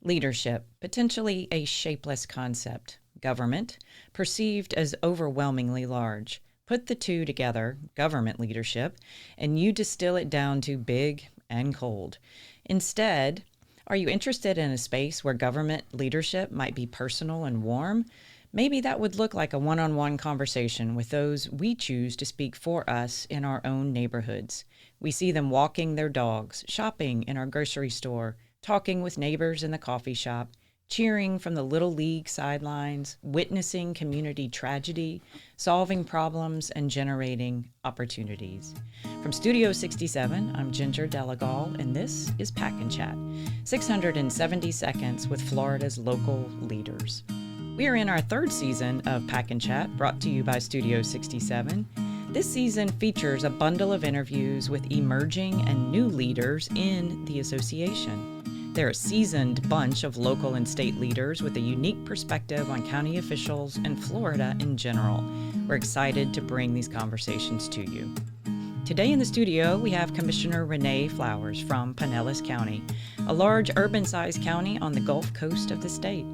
Leadership, potentially a shapeless concept. Government, perceived as overwhelmingly large. Put the two together, government leadership, and you distill it down to big and cold. Instead, are you interested in a space where government leadership might be personal and warm? Maybe that would look like a one on one conversation with those we choose to speak for us in our own neighborhoods. We see them walking their dogs, shopping in our grocery store, talking with neighbors in the coffee shop, cheering from the Little League sidelines, witnessing community tragedy, solving problems, and generating opportunities. From Studio 67, I'm Ginger Delegal, and this is Pack and Chat, 670 seconds with Florida's local leaders. We are in our third season of Pack and Chat, brought to you by Studio 67. This season features a bundle of interviews with emerging and new leaders in the association. They're a seasoned bunch of local and state leaders with a unique perspective on county officials and Florida in general. We're excited to bring these conversations to you. Today in the studio, we have Commissioner René Flowers from Pinellas County, a large urban-sized county on the Gulf Coast of the state.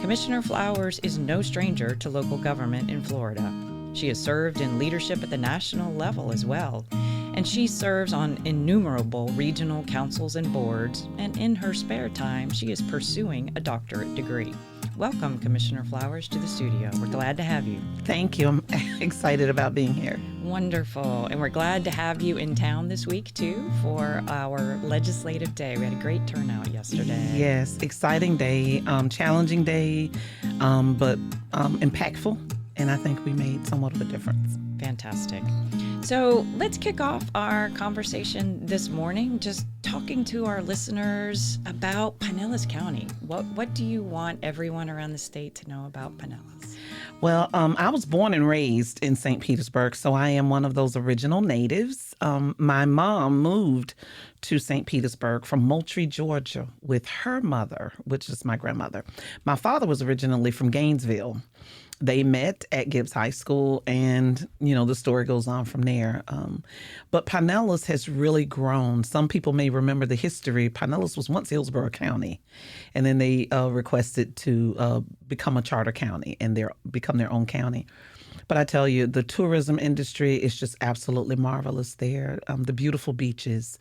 Commissioner Flowers is no stranger to local government in Florida. She has served in leadership at the national level as well, and she serves on innumerable regional councils and boards, and in her spare time, she is pursuing a doctorate degree. Welcome, Commissioner Flowers, to the studio. We're glad to have you. Thank you. I'm excited about being here. Wonderful. And we're glad to have you in town this week, too, for our legislative day. We had a great turnout yesterday. Yes, exciting day, challenging day, but impactful. And I think we made somewhat of a difference. Fantastic. So let's kick off our conversation this morning, just talking to our listeners about Pinellas County. What do you want everyone around the state to know about Pinellas? Well, I was born and raised in St. Petersburg, so I am one of those original natives. My mom moved to St. Petersburg from Moultrie, Georgia, with her mother, which is my grandmother. My father was originally from Gainesville. They met at Gibbs High School, and, the story goes on from there. But Pinellas has really grown. Some people may remember the history. Pinellas was once Hillsborough County, and then they requested to become a charter county and become their own county. But I tell you, the tourism industry is just absolutely marvelous there. The beautiful beaches,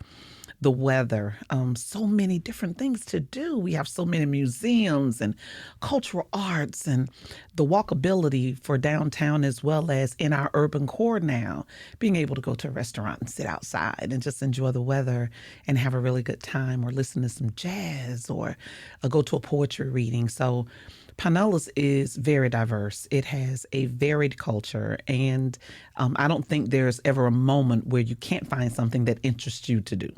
the weather, so many different things to do. We have so many museums and cultural arts, and the walkability for downtown as well as in our urban core now, being able to go to a restaurant and sit outside and just enjoy the weather and have a really good time, or listen to some jazz, or go to a poetry reading. So Pinellas is very diverse. It has a varied culture, and I don't think there's ever a moment where you can't find something that interests you to do.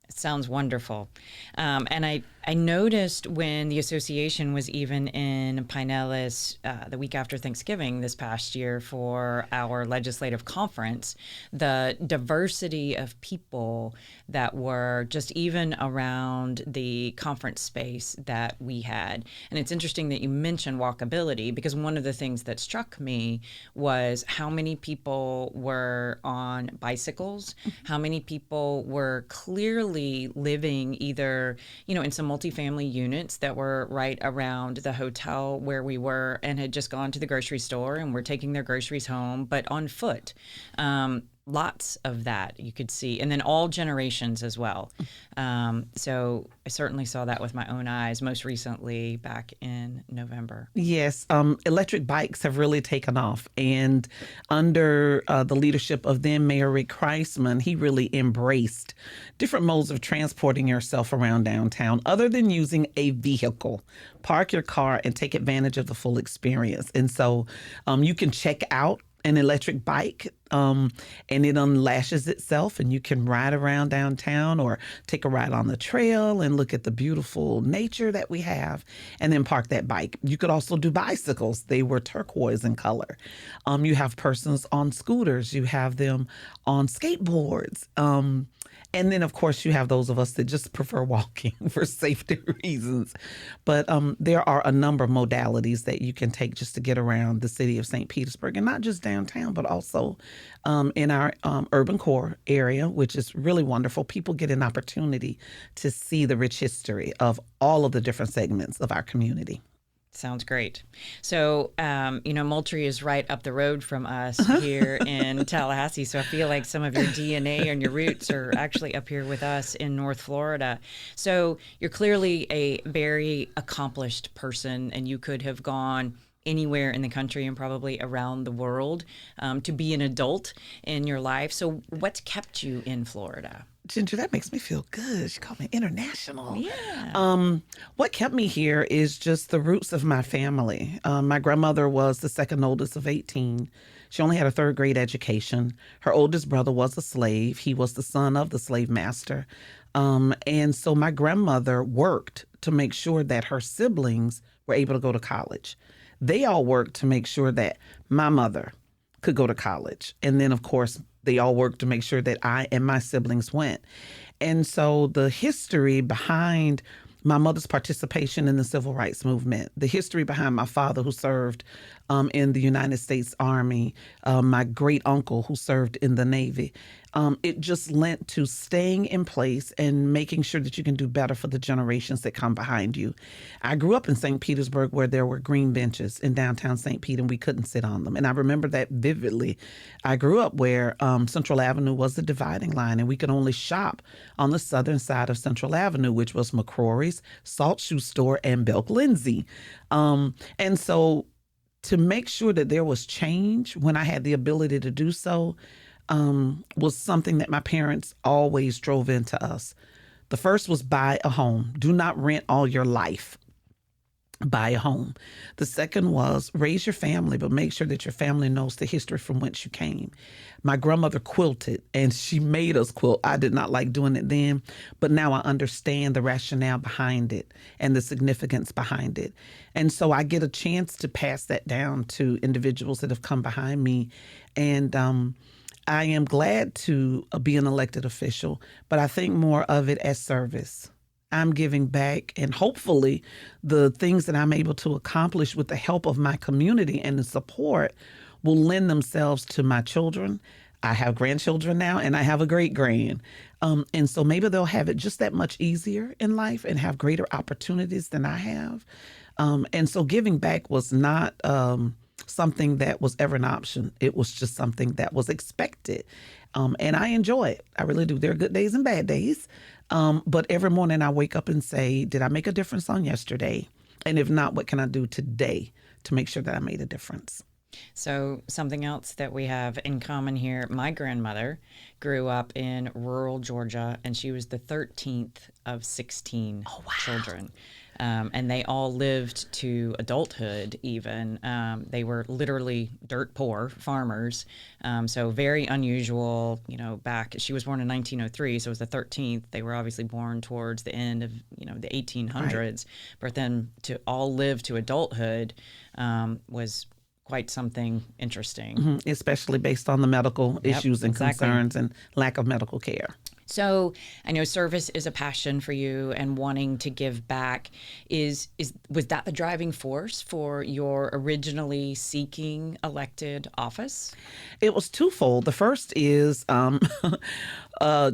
It sounds wonderful. And I noticed when the association was even in Pinellas the week after Thanksgiving this past year for our legislative conference, the diversity of people that were just even around the conference space that we had. And it's interesting that you mentioned walkability, because one of the things that struck me was how many people were on bicycles, how many people were clearly living either, in some multifamily units that were right around the hotel where we were, and had just gone to the grocery store and were taking their groceries home, but on foot. Lots of that you could see, and then all generations as well. So I certainly saw that with my own eyes most recently back in November. Yes, electric bikes have really taken off, and under the leadership of then Mayor Rick Kreisman, he really embraced different modes of transporting yourself around downtown other than using a vehicle. Park your car and take advantage of the full experience. And so you can check out an electric bike, and it unlashes itself, and you can ride around downtown or take a ride on the trail and look at the beautiful nature that we have, and then park that bike. You could also do bicycles. They were turquoise in color. You have persons on scooters. You have them on skateboards. And then, of course, you have those of us that just prefer walking for safety reasons. But there are a number of modalities that you can take just to get around the city of St. Petersburg, and not just downtown, but also in our urban core area, which is really wonderful. People get an opportunity to see the rich history of all of the different segments of our community. Sounds great. So, Moultrie is right up the road from us here in Tallahassee. So I feel like some of your DNA and your roots are actually up here with us in North Florida. So you're clearly a very accomplished person, and you could have gone anywhere in the country and probably around the world to be an adult in your life. So what's kept you in Florida? Ginger, that makes me feel good. She called me international. Yeah. What kept me here is just the roots of my family. My grandmother was the second oldest of 18. She only had a third grade education. Her oldest brother was a slave. He was the son of the slave master. And so my grandmother worked to make sure that her siblings were able to go to college. They all worked to make sure that my mother could go to college. And then, of course, they all worked to make sure that I and my siblings went. And so the history behind my mother's participation in the civil rights movement, the history behind my father who served in the United States Army, my great uncle who served in the Navy, it just lent to staying in place and making sure that you can do better for the generations that come behind you. I grew up in St. Petersburg where there were green benches in downtown St. Pete and we couldn't sit on them. And I remember that vividly. I grew up where Central Avenue was the dividing line and we could only shop on the southern side of Central Avenue, which was McCrory's, Salt Shoe Store, and Belk Lindsay. And so to make sure that there was change when I had the ability to do so, was something that my parents always drove into us. The first was buy a home. Do not rent all your life. Buy a home. The second was raise your family, but make sure that your family knows the history from whence you came. My grandmother quilted and she made us quilt. I did not like doing it then, but now I understand the rationale behind it and the significance behind it. And so I get a chance to pass that down to individuals that have come behind me. And I am glad to be an elected official, but I think more of it as service. I'm giving back, and hopefully the things that I'm able to accomplish with the help of my community and the support will lend themselves to my children. I have grandchildren now, and I have a great-grand. And so maybe they'll have it just that much easier in life and have greater opportunities than I have. And so giving back was not something that was ever an option. It was just something that was expected. And I enjoy it. I really do. There are good days and bad days. But every morning I wake up and say, did I make a difference on yesterday? And if not, what can I do today to make sure that I made a difference? So something else that we have in common here, my grandmother grew up in rural Georgia, and she was the 13th of 16 children. And they all lived to adulthood even. They were literally dirt poor farmers. So very unusual, back, she was born in 1903, so it was the 13th. They were obviously born towards the end of, the 1800s. Right. But then to all live to adulthood was quite something interesting. Mm-hmm. Especially based on the medical issues and concerns and lack of medical care. So I know service is a passion for you and wanting to give back. Was that the driving force for your originally seeking elected office? It was twofold. The first is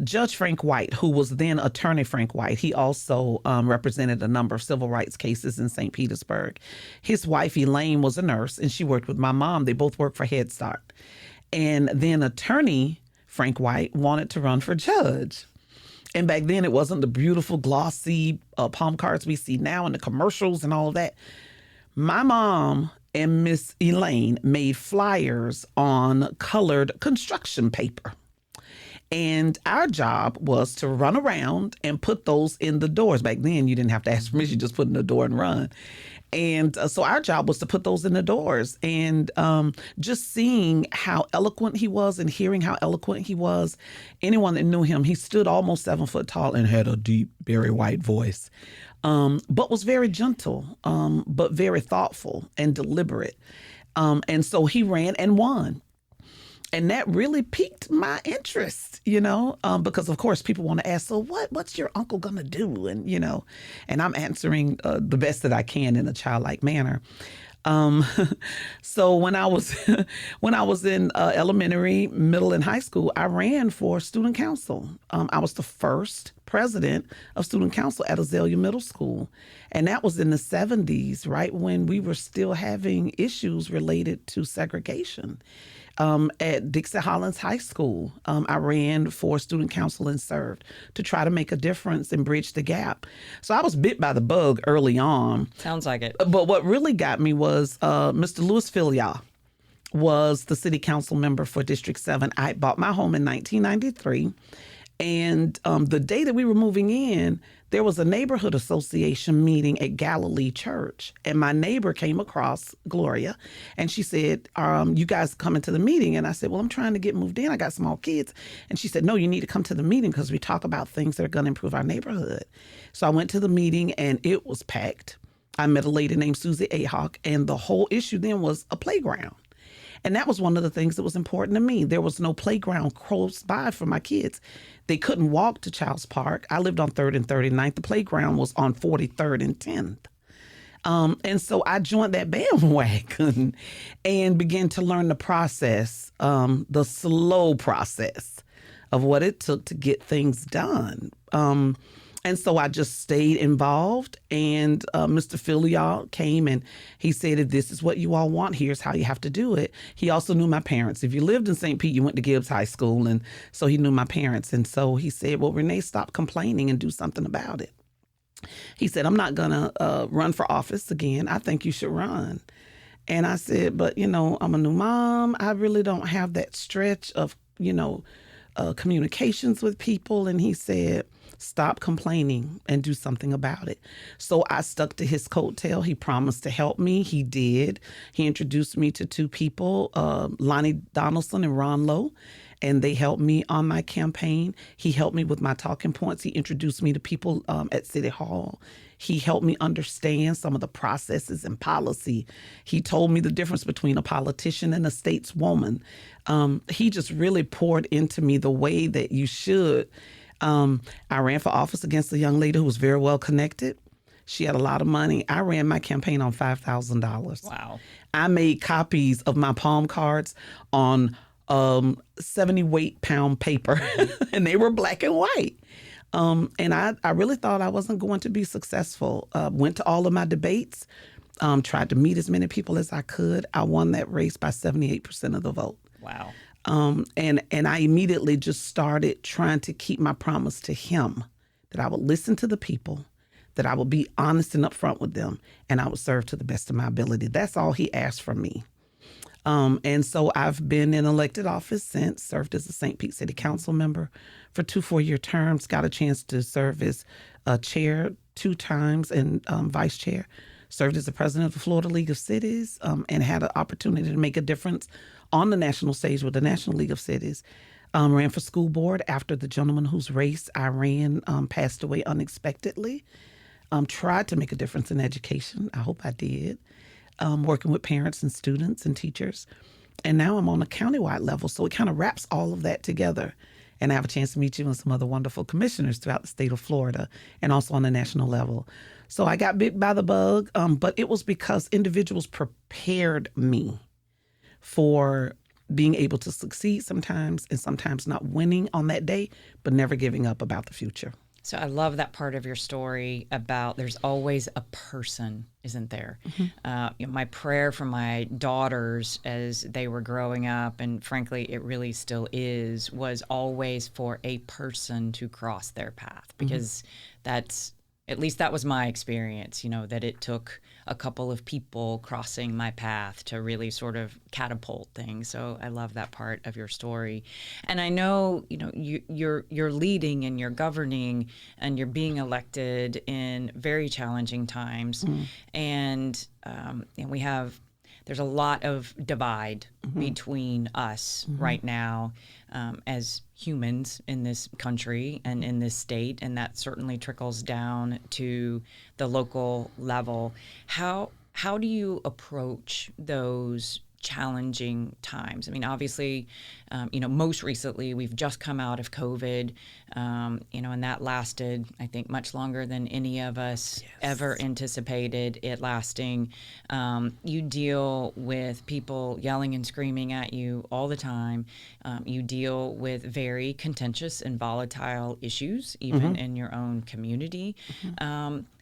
Judge Frank White, who was then Attorney Frank White. He also represented a number of civil rights cases in St. Petersburg. His wife, Elaine, was a nurse, and she worked with my mom. They both worked for Head Start. And then Attorney Frank White wanted to run for judge. And back then it wasn't the beautiful glossy palm cards we see now in the commercials and all of that. My mom and Miss Elaine made flyers on colored construction paper. And our job was to run around and put those in the doors. Back then you didn't have to ask permission, just put in the door and run. And so our job was to put those in the doors, and just seeing how eloquent he was and hearing how eloquent he was. Anyone that knew him, he stood almost 7 foot tall and had a deep, very white voice, but was very gentle, but very thoughtful and deliberate. And so he ran and won. And that really piqued my interest, because of course people want to ask, so what's your uncle gonna do? And I'm answering the best that I can in a childlike manner. Um, so when I was when I was in elementary, middle, and high school, I ran for student council. I was the first president of student council at Azalea Middle School, and that was in the 70s, right when we were still having issues related to segregation. At Dixie Hollins High School, I ran for student council and served to try to make a difference and bridge the gap. So I was bit by the bug early on. Sounds like it. But what really got me was Mr. Louis Filia was the city council member for District 7. I bought my home in 1993. And the day that we were moving in, there was a neighborhood association meeting at Galilee Church. And my neighbor came across, Gloria, and she said, you guys coming to the meeting? And I said, well, I'm trying to get moved in. I got small kids. And she said, no, you need to come to the meeting because we talk about things that are going to improve our neighborhood. So I went to the meeting and it was packed. I met a lady named Susie Ahawk, and the whole issue then was a playground. And that was one of the things that was important to me. There was no playground close by for my kids. They couldn't walk to Childs Park. I lived on 3rd and 39th. The playground was on 43rd and 10th. And so I joined that bandwagon and began to learn the process, the slow process of what it took to get things done. And so I just stayed involved, and Mr. Filia came and he said, if this is what you all want, here's how you have to do it. He also knew my parents. If you lived in St. Pete, you went to Gibbs High School, and so he knew my parents. And so he said, well, Renee, stop complaining and do something about it. He said, I'm not going to run for office again. I think you should run. And I said, but, I'm a new mom. I really don't have that stretch of, communications with people. And he said, stop complaining and do something about it. So I stuck to his coattail. He promised to help me. He did. He introduced me to two people, Lonnie Donaldson and Ron Lowe, and they helped me on my campaign. He helped me with my talking points. He introduced me to people at City Hall. He helped me understand some of the processes and policy. He told me the difference between a politician and a stateswoman. He just really poured into me the way that you should. I ran for office against a young lady who was very well connected. She had a lot of money. I ran my campaign on $5,000. Wow. I made copies of my palm cards on 70 weight pound paper, and they were black and white. And I really thought I wasn't going to be successful. Went to all of my debates, tried to meet as many people as I could. I won that race by 78% of the vote. Wow. And I immediately just started trying to keep my promise to him that I would listen to the people, that I would be honest and upfront with them, and I would serve to the best of my ability. That's all he asked from me. And so I've been in elected office since, served as a St. Pete City Council member for 2 4-year terms, got a chance to serve as chair 2 times and vice chair, served as the president of the Florida League of Cities, and had an opportunity to make a difference on the national stage with the National League of Cities. Ran for school board after the gentleman whose race I ran passed away unexpectedly. Tried to make a difference in education. I hope I did. Working with parents and students and teachers. And now I'm on a countywide level. So it kind of wraps all of that together. And I have a chance to meet you and some other wonderful commissioners throughout the state of Florida and also on the national level. So I got bit by the bug, but it was because individuals prepared me for being able to succeed sometimes and sometimes not winning on that day, but never giving up about the future. So I love that part of your story about there's always a person, isn't there? Mm-hmm. My prayer for my daughters as they were growing up, and frankly, it really still is, was always for a person to cross their path, because that's, at least that was my experience, that it took a couple of people crossing my path to really sort of catapult things. So I love that part of your story. And I know, you're leading and you're governing and you're being elected in very challenging times. And there's a lot of divide between us right now as humans in this country and in this state, and that certainly trickles down to the local level. How do you approach those challenging times? I mean, obviously, most recently we've just come out of COVID, and that lasted, I think, much longer than any of us ever anticipated it lasting. You deal with people yelling and screaming at you all the time. You deal with very contentious and volatile issues, even in your own community.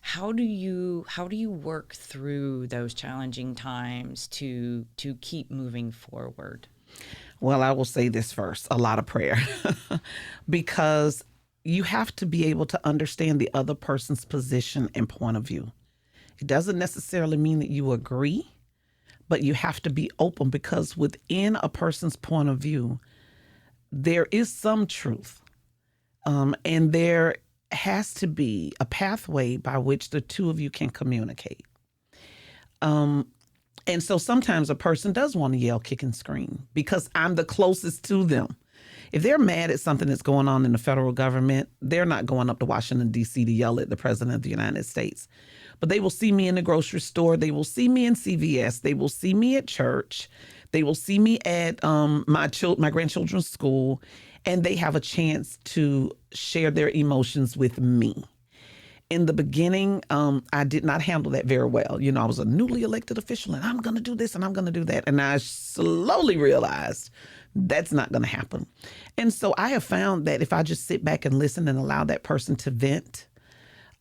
How do you work through those challenging times to keep moving forward? Well, I will say this first, a lot of prayer, because you have to be able to understand the other person's position and point of view. It doesn't necessarily mean that you agree, but you have to be open, because within a person's point of view, there is some truth, and there has to be a pathway by which the two of you can communicate. And so sometimes a person does want to yell, kick, and scream because I'm the closest to them. If they're mad at something that's going on in the federal government, they're not going up to Washington, D.C. to yell at the president of the United States. But they will see me in the grocery store. They will see me in CVS. They will see me at church. They will see me at my grandchildren's school. And they have a chance to share their emotions with me. In the beginning, I did not handle that very well. I was a newly elected official and I'm going to do this and I'm going to do that. And I slowly realized that's not going to happen. And so I have found that if I just sit back and listen and allow that person to vent,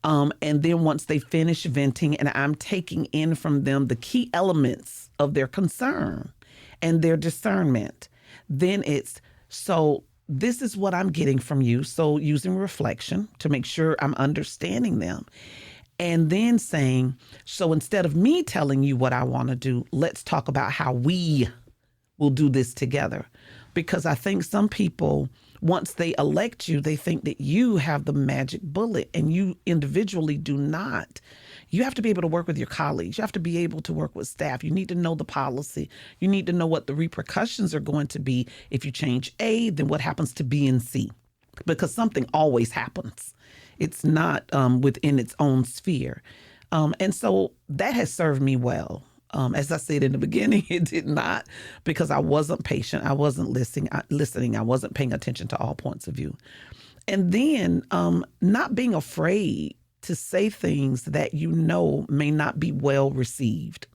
and then once they finish venting and I'm taking in from them the key elements of their concern and their discernment, then it's, so this is what I'm getting from you. So using reflection to make sure I'm understanding them. And then saying, so instead of me telling you what I want to do, let's talk about how we will do this together. Because I think some people, once they elect you, they think that you have the magic bullet and you individually do not. You have to be able to work with your colleagues. You have to be able to work with staff. You need to know the policy. You need to know what the repercussions are going to be. If you change A, then what happens to B and C? Because something always happens. It's not within its own sphere. And so that has served me well. As I said in the beginning, it did not, because I wasn't patient. I wasn't listening. I wasn't paying attention to all points of view. And then not being afraid to say things that may not be well received.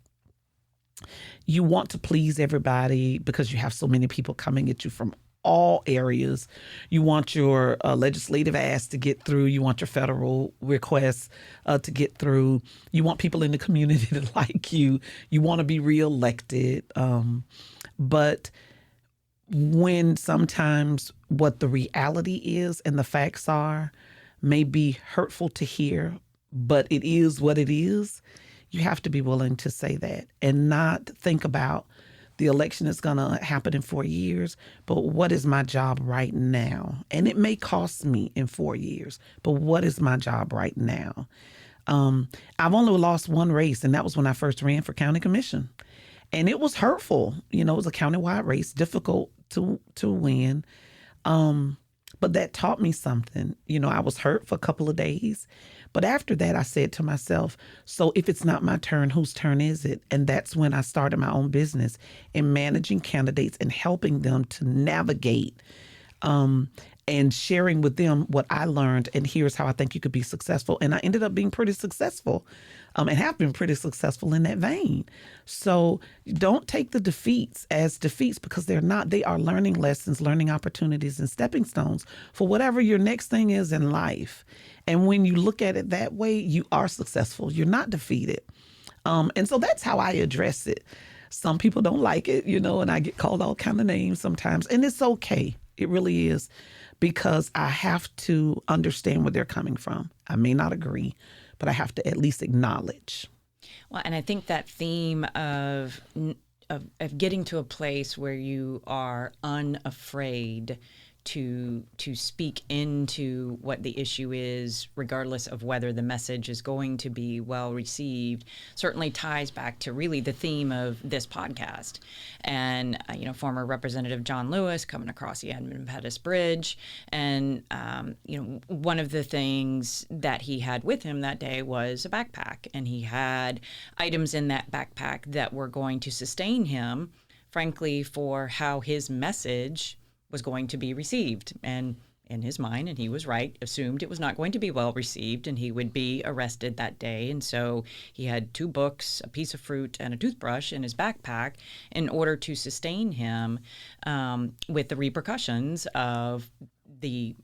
You want to please everybody because you have so many people coming at you from all areas. You want your legislative ask to get through. You want your federal requests to get through. You want people in the community to like you. You want to be reelected. But when sometimes what the reality is and the facts are may be hurtful to hear, but it is what it is, you have to be willing to say that and not think about the election is going to happen in 4 years, but what is my job right now? And it may cost me in 4 years, but what is my job right now? I've only lost one race, and that was when I first ran for county commission. And it was hurtful. It was a countywide race, difficult to win. But that taught me something. I was hurt for a couple of days. But after that, I said to myself, so if it's not my turn, whose turn is it? And that's when I started my own business in managing candidates and helping them to navigate and sharing with them what I learned. And here's how I think you could be successful. And I ended up being pretty successful and have been pretty successful in that vein. So don't take the defeats as defeats, because they're not. They are learning lessons, learning opportunities, and stepping stones for whatever your next thing is in life. And when you look at it that way, you are successful. You're not defeated. And so that's how I address it. Some people don't like it, and I get called all kind of names sometimes. And it's okay. It really is, because I have to understand where they're coming from. I may not agree, but I have to at least acknowledge. Well, and I think that theme of getting to a place where you are unafraid to speak into what the issue is, regardless of whether the message is going to be well received, certainly ties back to really the theme of this podcast. And, former Representative John Lewis coming across the Edmund Pettus Bridge. And, one of the things that he had with him that day was a backpack. And he had items in that backpack that were going to sustain him frankly, for how his message was going to be received. And in his mind, and he was right, assumed it was not going to be well received and he would be arrested that day. And so he had 2 books, a piece of fruit, and a toothbrush in his backpack in order to sustain him with the repercussions of the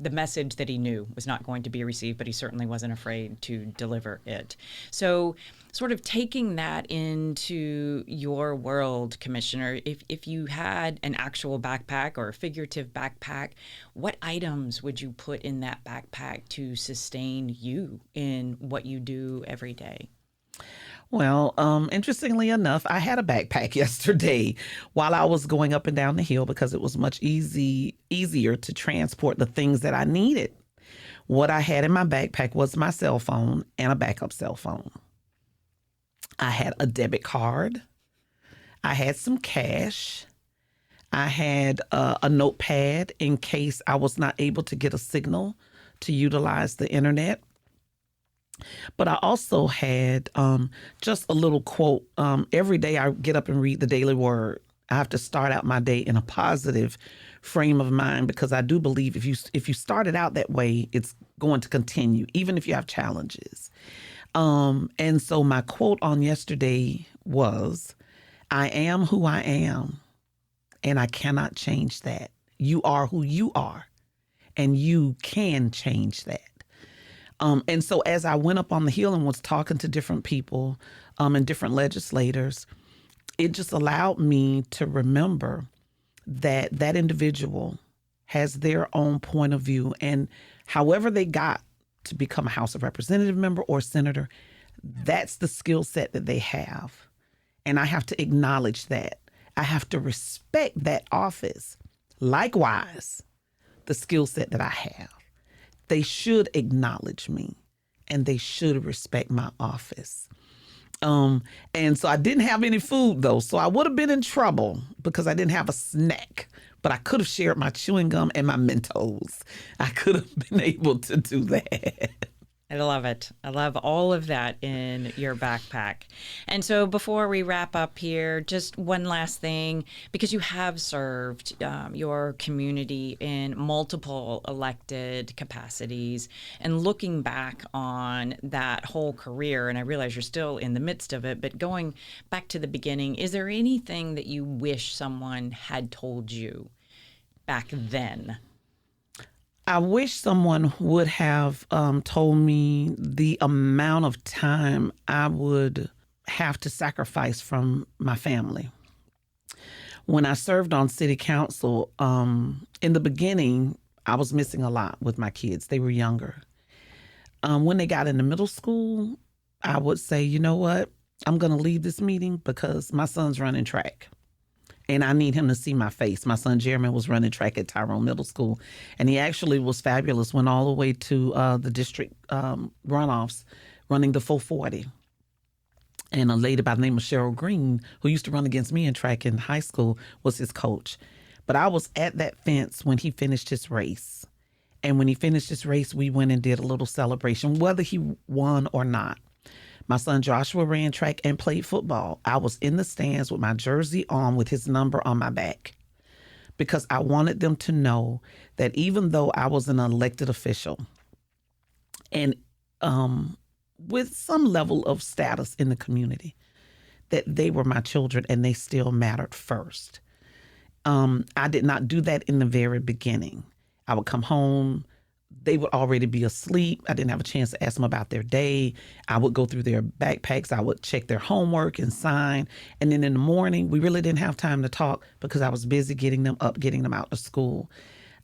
message that he knew was not going to be received, but he certainly wasn't afraid to deliver it. So sort of taking that into your world, Commissioner, if you had an actual backpack or a figurative backpack, what items would you put in that backpack to sustain you in what you do every day? Well, interestingly enough, I had a backpack yesterday while I was going up and down the hill because it was much easier to transport the things that I needed. What I had in my backpack was my cell phone and a backup cell phone. I had a debit card. I had some cash. I had a notepad in case I was not able to get a signal to utilize the internet. But I also had just a little quote. Every day I get up and read the Daily Word. I have to start out my day in a positive frame of mind because I do believe if you started out that way, it's going to continue, even if you have challenges. And so my quote on yesterday was, "I am who I am, and I cannot change that. You are who you are, and you can change that." And so as I went up on the hill and was talking to different people and different legislators, it just allowed me to remember that that individual has their own point of view. And however they got to become a House of Representative member or senator, that's the skill set that they have. And I have to acknowledge that. I have to respect that office. Likewise, the skill set that I have. They should acknowledge me and they should respect my office. And so I didn't have any food though. So I would have been in trouble because I didn't have a snack, but I could have shared my chewing gum and my Mentos. I could have been able to do that. I love it. I love all of that in your backpack. And so before we wrap up here, just one last thing, because you have served your community in multiple elected capacities and looking back on that whole career, and I realize you're still in the midst of it, but going back to the beginning, is there anything that you wish someone had told you back then? I wish someone would have told me the amount of time I would have to sacrifice from my family. When I served on city council, in the beginning, I was missing a lot with my kids. They were younger. When they got into middle school, I would say, you know what? I'm going to leave this meeting because my son's running track. And I need him to see my face. My son Jeremy was running track at Tyrone Middle School, and he actually was fabulous. Went all the way to the district runoffs, running the 440. And a lady by the name of Cheryl Green, who used to run against me in track in high school, was his coach. But I was at that fence when he finished his race. And when he finished his race, we went and did a little celebration, whether he won or not. My son Joshua ran track and played football. I was in the stands with my jersey on with his number on my back because I wanted them to know that even though I was an elected official and with some level of status in the community, that they were my children and they still mattered first. I did not do that in the very beginning. I would come home. They would already be asleep. I didn't have a chance to ask them about their day. I would go through their backpacks. I would check their homework and sign. And then in the morning, we really didn't have time to talk because I was busy getting them up, getting them out to school.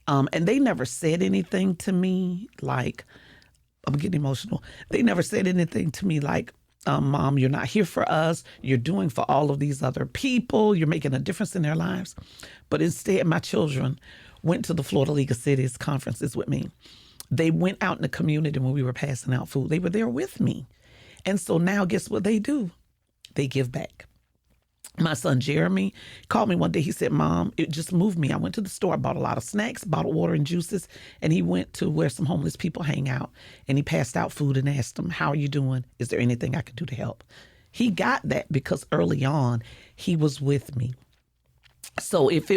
And they never said anything to me like, I'm getting emotional. They never said anything to me like, Mom, you're not here for us. You're doing for all of these other people. You're making a difference in their lives. But instead, my children went to the Florida League of Cities conferences with me. They went out in the community when we were passing out food. They were there with me. And so now guess what they do? They give back. My son Jeremy called me one day. He said, Mom, it just moved me. I went to the store, bought a lot of snacks, bottled water and juices, and he went to where some homeless people hang out. And he passed out food and asked them, how are you doing? Is there anything I could do to help? He got that because early on, he was with me. So if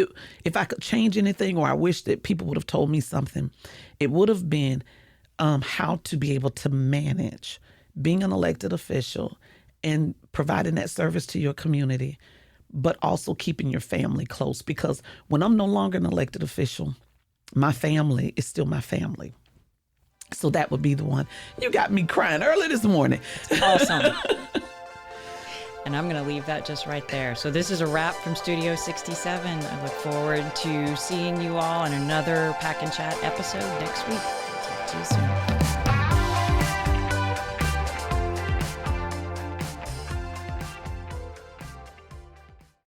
I could change anything, or I wish that people would have told me something, it would have been how to be able to manage being an elected official and providing that service to your community, but also keeping your family close. Because when I'm no longer an elected official, my family is still my family. So that would be the one. You got me crying early this morning. Awesome. And I'm going to leave that just right there. So this is a wrap from Studio 67. I look forward to seeing you all in another Pack and Chat episode next week. Talk to you soon.